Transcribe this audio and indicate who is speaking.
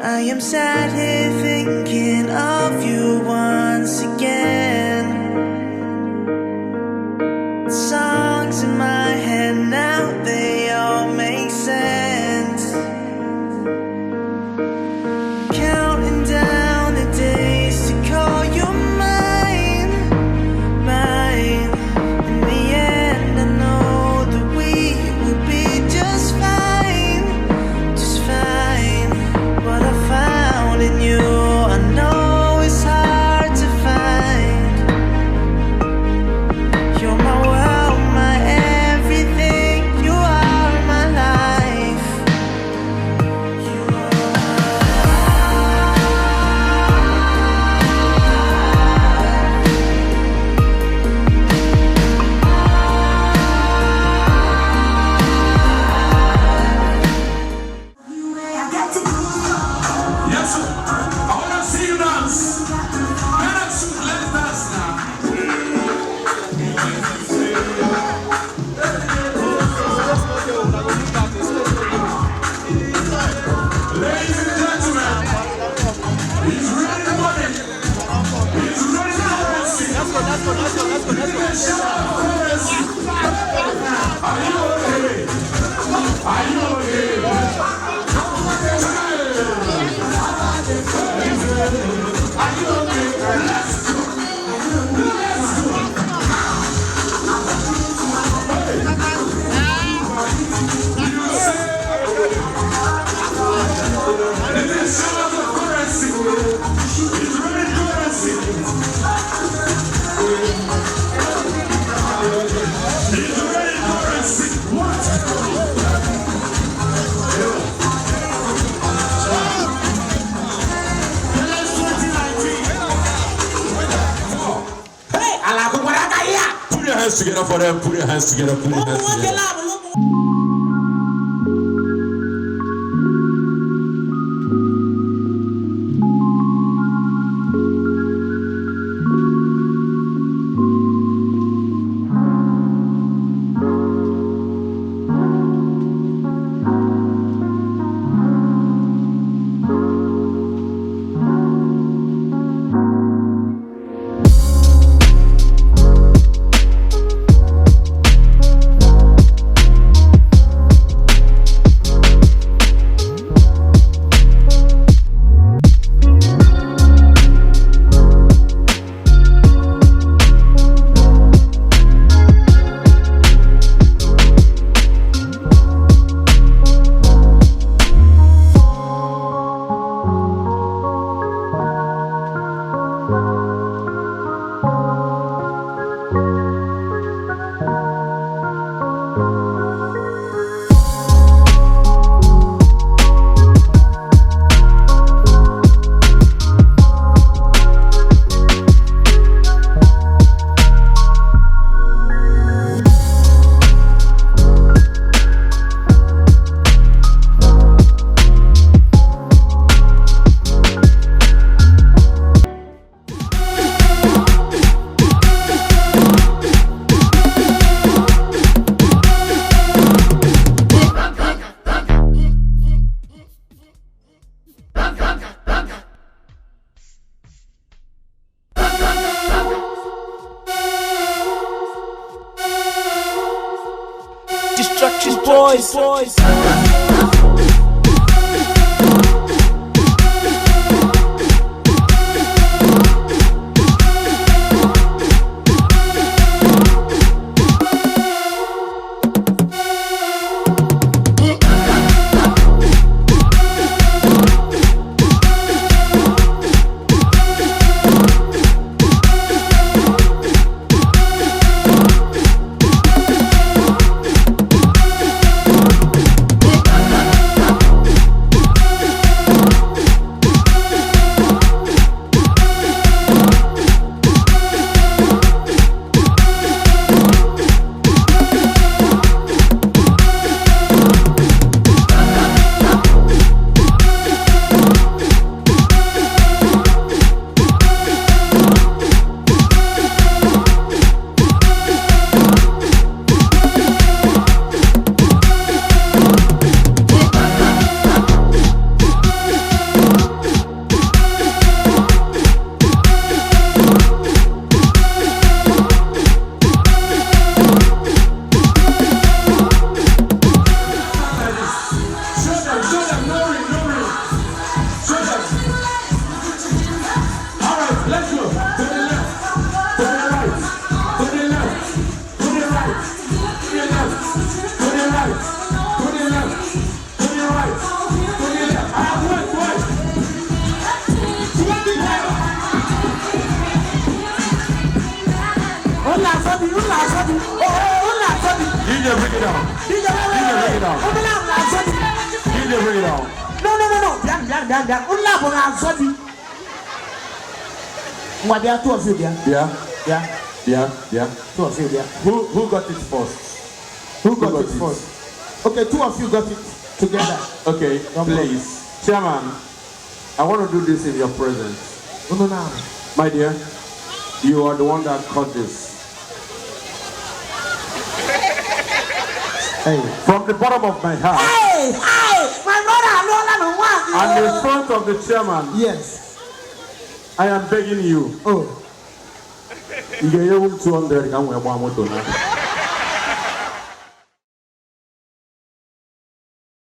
Speaker 1: I am sat here thinking of you once again. Songs in my head now, they all make sense. Counting down the days to call you mine, mine. In the end, I know that we will be just fine, just fine. What I found in you, I know it's hard to find. You're my world, my everything. You are my life. You
Speaker 2: Yes, sir. I want to see you dance. Let's dance now. Ladies and gentlemen, he's ready to money. He's ready to dance. Are you okay? Are you okay? Are you okay? Let's go. Let's go. This is show of the currency. It's really currency. It's really currency. What? Put your hands together for them. Put your hands together. Put your hands together.
Speaker 3: Destruction boys.
Speaker 2: right, to the left, to the right, to the left. I have one twice. 20 times. DJ, bring it down. DJ, bring it down. DJ, bring it down.
Speaker 4: No. What there are two of you there?
Speaker 2: Yeah.
Speaker 4: Two of you there.
Speaker 2: Who got it first?
Speaker 4: Who got it first? Okay, two of you got it together.
Speaker 2: Okay, please. Chairman, I want to do this in your presence.
Speaker 4: No.
Speaker 2: My dear, you are the one that caught this.
Speaker 4: Hey.
Speaker 2: From the bottom of my heart.
Speaker 4: Hey, my brother,
Speaker 2: And in front of the chairman.
Speaker 4: Yes.
Speaker 2: I am begging you.
Speaker 4: Oh.
Speaker 2: You get 200 and we're 1 motor now.